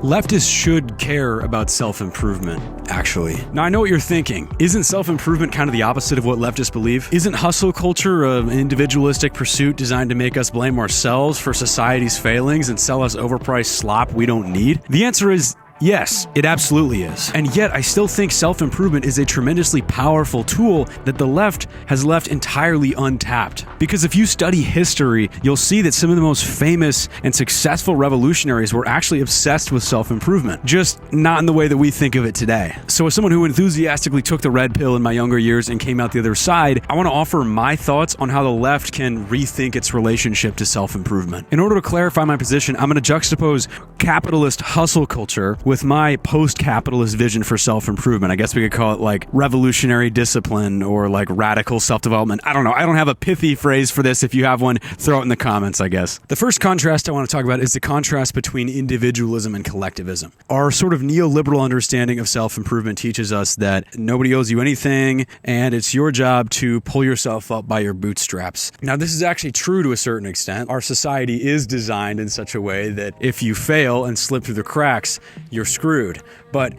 Leftists should care about self-improvement, actually. Now, I know what you're thinking. Isn't self-improvement kind of the opposite of what leftists believe? Isn't hustle culture an individualistic pursuit designed to make us blame ourselves for society's failings and sell us overpriced slop we don't need? The answer is yes, it absolutely is. And yet, I still think self-improvement is a tremendously powerful tool that the left has left entirely untapped. Because if you study history, you'll see that some of the most famous and successful revolutionaries were actually obsessed with self-improvement, just not in the way that we think of it today. So as someone who enthusiastically took the red pill in my younger years and came out the other side, I want to offer my thoughts on how the left can rethink its relationship to self-improvement. In order to clarify my position, I'm going to juxtapose capitalist hustle culture with my post-capitalist vision for self-improvement. I guess we could call it like revolutionary discipline or like radical self-development. I don't know. I don't have a pithy phrase for this. If you have one, throw it in the comments, I guess. The first contrast I want to talk about is the contrast between individualism and collectivism. Our sort of neoliberal understanding of self-improvement teaches us that nobody owes you anything and it's your job to pull yourself up by your bootstraps. Now, this is actually true to a certain extent. Our society is designed in such a way that if you fail and slip through the cracks, you're screwed. But,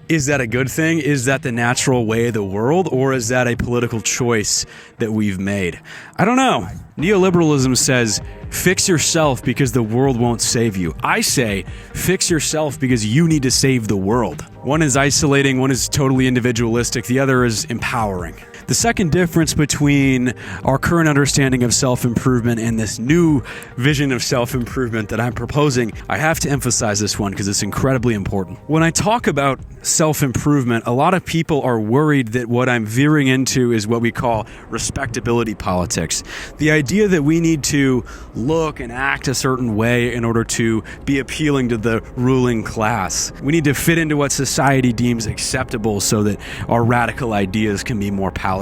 is that a good thing? Is that the natural way of the world? Or is that a political choice that we've made? I don't know. Neoliberalism says, fix yourself because the world won't save you. I say, fix yourself because you need to save the world. One is isolating, one is totally individualistic, the other is empowering. The second difference between our current understanding of self-improvement and this new vision of self-improvement that I'm proposing, I have to emphasize this one because it's incredibly important. When I talk about self-improvement, a lot of people are worried that what I'm veering into is what we call respectability politics. The idea that we need to look and act a certain way in order to be appealing to the ruling class. We need to fit into what society deems acceptable so that our radical ideas can be more palatable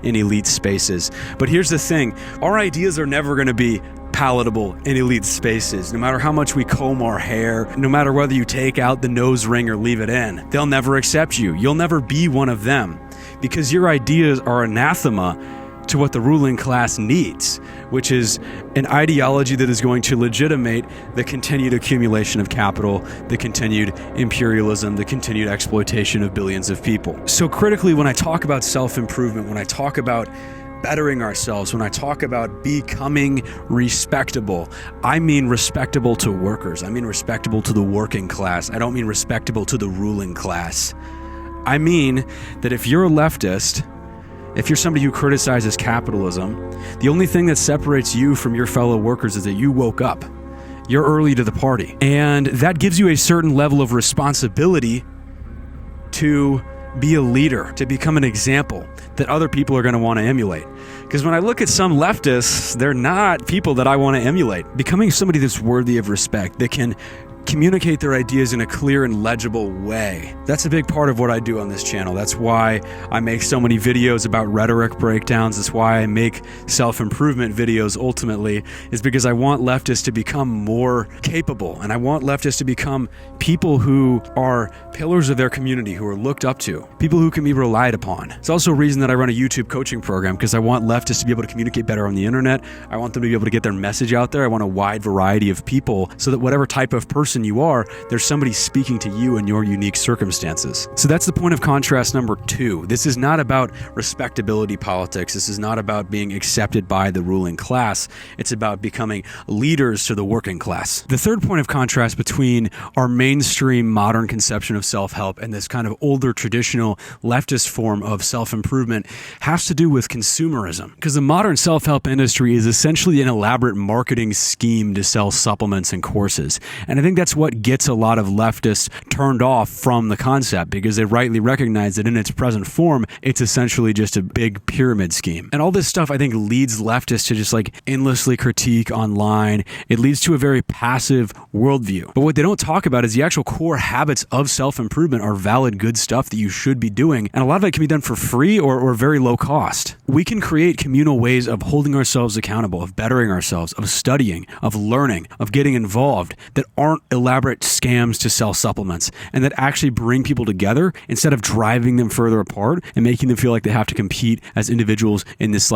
in elite spaces. But here's the thing, our ideas are never going to be palatable in elite spaces. No matter how much we comb our hair, no matter whether you take out the nose ring or leave it in, they'll never accept you. You'll never be one of them because your ideas are anathema to what the ruling class needs, which is an ideology that is going to legitimate the continued accumulation of capital, the continued imperialism, the continued exploitation of billions of people. So critically, when I talk about self-improvement, when I talk about bettering ourselves, when I talk about becoming respectable, I mean respectable to workers. I mean respectable to the working class. I don't mean respectable to the ruling class. I mean that if you're a leftist, if you're somebody who criticizes capitalism, the only thing that separates you from your fellow workers is that you woke up. You're early to the party. And that gives you a certain level of responsibility to be a leader, to become an example that other people are going to want to emulate. Because when I look at some leftists, they're not people that I want to emulate. Becoming somebody that's worthy of respect, that can communicate their ideas in a clear and legible way. That's a big part of what I do on this channel. That's why I make so many videos about rhetoric breakdowns. That's why I make self-improvement videos ultimately, is because I want leftists to become more capable. And I want leftists to become people who are pillars of their community, who are looked up to, people who can be relied upon. It's also a reason that I run a YouTube coaching program, because I want leftists to be able to communicate better on the internet. I want them to be able to get their message out there. I want a wide variety of people so that whatever type of person you are, there's somebody speaking to you in your unique circumstances. So that's the point of contrast number 2. This is not about respectability politics. This is not about being accepted by the ruling class. It's about becoming leaders to the working class. The third point of contrast between our mainstream modern conception of self-help and this kind of older traditional leftist form of self-improvement has to do with consumerism. Because the modern self-help industry is essentially an elaborate marketing scheme to sell supplements and courses. And I think that's what gets a lot of leftists turned off from the concept, because they rightly recognize that in its present form, it's essentially just a big pyramid scheme. And all this stuff, I think, leads leftists to just endlessly critique online. It leads to a very passive worldview. But what they don't talk about is the actual core habits of self-improvement are valid, good stuff that you should be doing. And a lot of it can be done for free or very low cost. We can create communal ways of holding ourselves accountable, of bettering ourselves, of studying, of learning, of getting involved that aren't elaborate scams to sell supplements, and that actually bring people together instead of driving them further apart and making them feel like they have to compete as individuals in this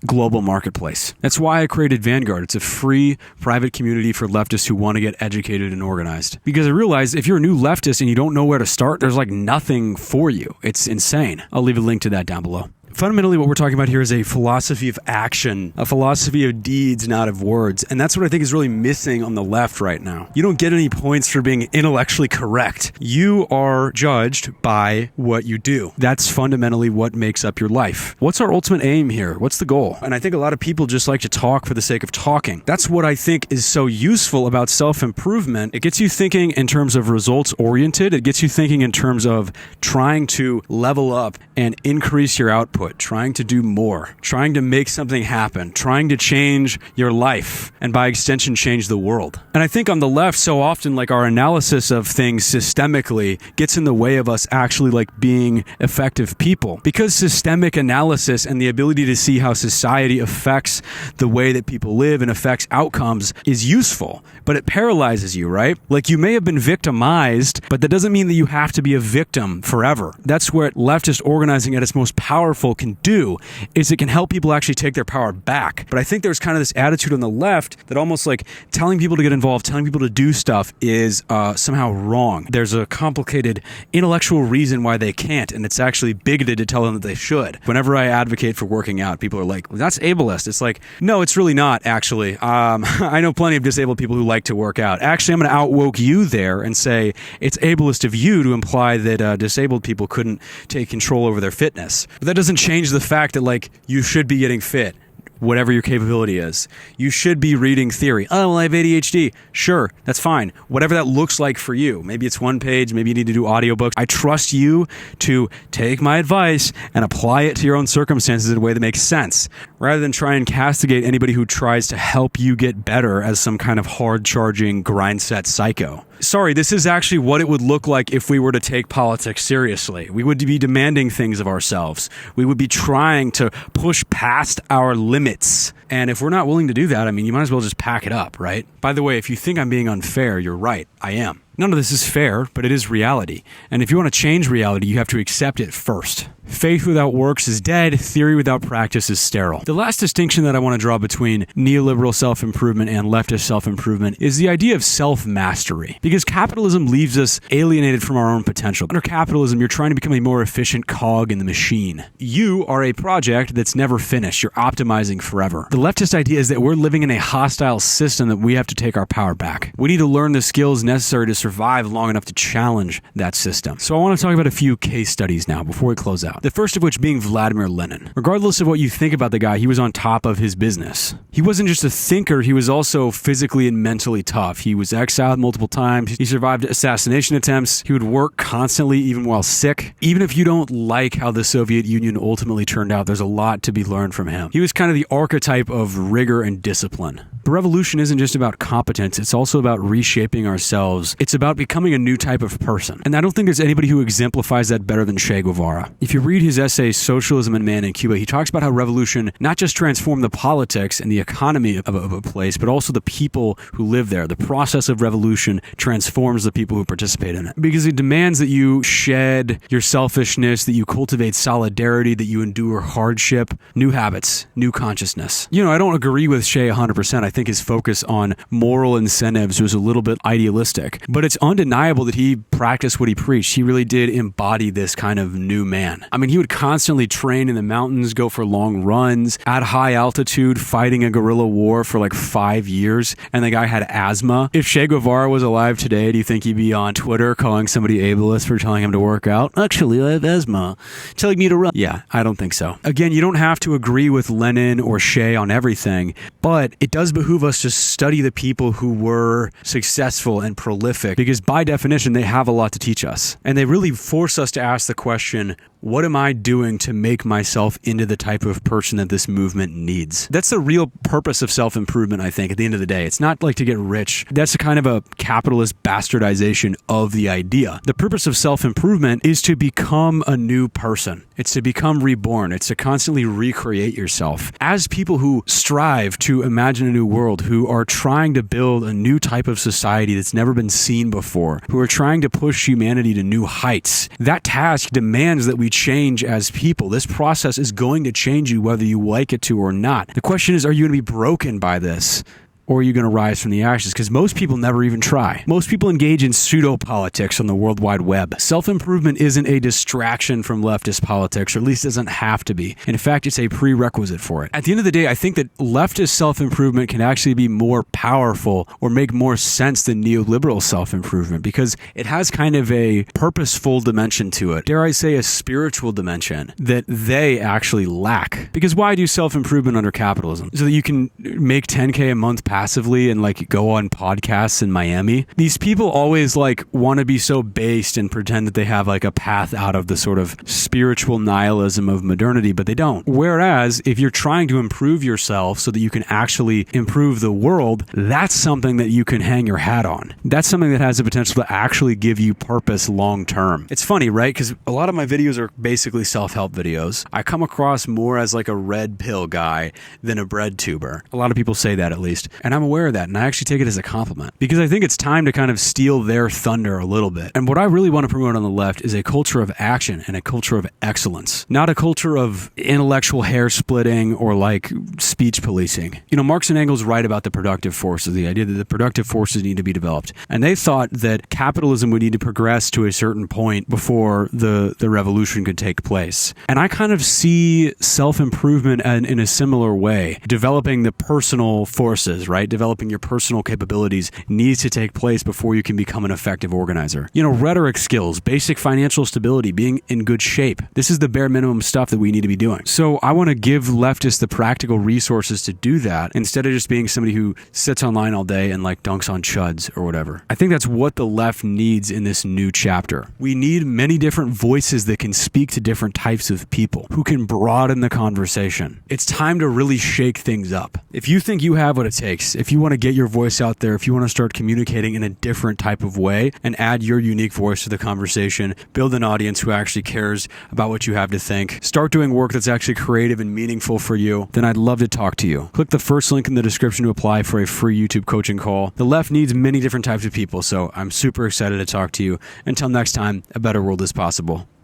global marketplace. That's why I created Vanguard. It's a free private community for leftists who want to get educated and organized. Because I realized if you're a new leftist and you don't know where to start, there's like nothing for you. It's insane. I'll leave a link to that down below. Fundamentally, what we're talking about here is a philosophy of action, a philosophy of deeds, not of words. And that's what I think is really missing on the left right now. You don't get any points for being intellectually correct. You are judged by what you do. That's fundamentally what makes up your life. What's our ultimate aim here? What's the goal? And I think a lot of people just like to talk for the sake of talking. That's what I think is so useful about self-improvement. It gets you thinking in terms of results-oriented. It gets you thinking in terms of trying to level up and increase your output. Trying to do more, trying to make something happen, trying to change your life, and by extension, change the world. And I think on the left, so often, like our analysis of things systemically gets in the way of us actually like being effective people. Because systemic analysis and the ability to see how society affects the way that people live and affects outcomes is useful, but it paralyzes you, right? Like you may have been victimized, but that doesn't mean that you have to be a victim forever. That's what leftist organizing at its most powerful can do, is it can help people actually take their power back. But I think there's kind of this attitude on the left that almost like telling people to get involved, telling people to do stuff is somehow wrong. There's a complicated intellectual reason why they can't, and it's actually bigoted to tell them that they should. Whenever I advocate for working out, people are like, well, that's ableist. It's like, no, it's really not, actually. I know plenty of disabled people who like to work out. Actually, I'm going to outwoke you there and say it's ableist of you to imply that disabled people couldn't take control over their fitness. But that doesn't change the fact that like you should be getting fit, whatever your capability is. You should be reading theory. Oh, well, I have ADHD. Sure, that's fine. Whatever that looks like for you. Maybe it's one page, maybe you need to do audiobooks. I trust you to take my advice and apply it to your own circumstances in a way that makes sense, rather than try and castigate anybody who tries to help you get better as some kind of hard-charging, grind-set psycho. Sorry, this is actually what it would look like if we were to take politics seriously. We would be demanding things of ourselves. We would be trying to push past our limits. And if we're not willing to do that, I mean, you might as well just pack it up, right? By the way, if you think I'm being unfair, you're right. I am. None of this is fair, but it is reality. And if you want to change reality, you have to accept it first. Faith without works is dead. Theory without practice is sterile. The last distinction that I want to draw between neoliberal self-improvement and leftist self-improvement is the idea of self-mastery. Because capitalism leaves us alienated from our own potential. Under capitalism, you're trying to become a more efficient cog in the machine. You are a project that's never finished. You're optimizing forever. The leftist idea is that we're living in a hostile system that we have to take our power back. We need to learn the skills necessary to survive long enough to challenge that system. So I want to talk about a few case studies now before we close out. The first of which being Vladimir Lenin. Regardless of what you think about the guy, he was on top of his business. He wasn't just a thinker, he was also physically and mentally tough. He was exiled multiple times. He survived assassination attempts. He would work constantly even while sick. Even if you don't like how the Soviet Union ultimately turned out, there's a lot to be learned from him. He was kind of the archetype of rigor and discipline. But revolution isn't just about competence, it's also about reshaping ourselves. It's about becoming a new type of person. And I don't think there's anybody who exemplifies that better than Che Guevara. If you read his essay, Socialism and Man in Cuba, he talks about how revolution not just transformed the politics and the economy of a place, but also the people who live there. The process of revolution transforms the people who participate in it. Because it demands that you shed your selfishness, that you cultivate solidarity, that you endure hardship, new habits, new consciousness. You know, I don't agree with Che 100%. I think his focus on moral incentives was a little bit idealistic, but it's undeniable that he practiced what he preached. He really did embody this kind of new man. I mean, he would constantly train in the mountains, go for long runs, at high altitude, fighting a guerrilla war for like 5 years, and the guy had asthma. If Che Guevara was alive today, do you think he'd be on Twitter calling somebody ableist for telling him to work out? Actually, I have asthma. Telling me to run. Yeah, I don't think so. Again, you don't have to agree with Lenin or Che on everything, but it does behoove us to study the people who were successful and prolific, because by definition, they have a lot to teach us. And they really force us to ask the question, what am I doing to make myself into the type of person that this movement needs? That's the real purpose of self-improvement, I think, at the end of the day. It's not like to get rich. That's a kind of a capitalist bastardization of the idea. The purpose of self-improvement is to become a new person. It's to become reborn. It's to constantly recreate yourself. As people who strive to imagine a new world, who are trying to build a new type of society that's never been seen before, who are trying to push humanity to new heights, that task demands that we change as people. This process is going to change you whether you like it to or not. The question is, are you going to be broken by this? Or are you going to rise from the ashes? Because most people never even try. Most people engage in pseudo-politics on the World Wide Web. Self-improvement isn't a distraction from leftist politics, or at least doesn't have to be. In fact, it's a prerequisite for it. At the end of the day, I think that leftist self-improvement can actually be more powerful or make more sense than neoliberal self-improvement, because it has kind of a purposeful dimension to it. Dare I say a spiritual dimension that they actually lack. Because why do self-improvement under capitalism? So that you can make $10K a month passively and like go on podcasts in Miami. These people always like want to be so based and pretend that they have like a path out of the sort of spiritual nihilism of modernity, but they don't. Whereas if you're trying to improve yourself so that you can actually improve the world, that's something that you can hang your hat on. That's something that has the potential to actually give you purpose long term. It's funny, right? Because a lot of my videos are basically self-help videos. I come across more as like a red pill guy than a bread tuber. A lot of people say that, at least. And I'm aware of that, and I actually take it as a compliment, because I think it's time to kind of steal their thunder a little bit. And what I really want to promote on the left is a culture of action and a culture of excellence, not a culture of intellectual hair splitting or like speech policing. You know, Marx and Engels write about the productive forces, the idea that the productive forces need to be developed. And they thought that capitalism would need to progress to a certain point before the revolution could take place. And I kind of see self-improvement in a similar way. Developing the personal forces, right? Developing your personal capabilities needs to take place before you can become an effective organizer. You know, rhetoric skills, basic financial stability, being in good shape. This is the bare minimum stuff that we need to be doing. So I want to give leftists the practical resources to do that instead of just being somebody who sits online all day and like dunks on chuds or whatever. I think that's what the left needs in this new chapter. We need many different voices that can speak to different types of people, who can broaden the conversation. It's time to really shake things up. If you think you have what it takes, if you want to get your voice out there, if you want to start communicating in a different type of way and add your unique voice to the conversation, build an audience who actually cares about what you have to think, start doing work that's actually creative and meaningful for you, then I'd love to talk to you. Click the first link in the description to apply for a free YouTube coaching call. The left needs many different types of people, so I'm super excited to talk to you. Until next time, a better world is possible.